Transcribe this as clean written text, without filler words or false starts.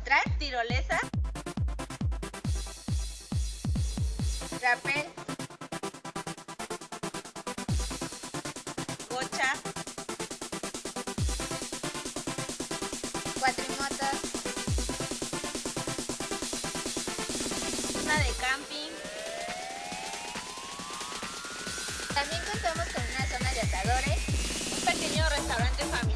encontrar tirolesa, rappel, gocha, cuatrimotos, zona de camping. También contamos con una zona de asadores, un pequeño restaurante familiar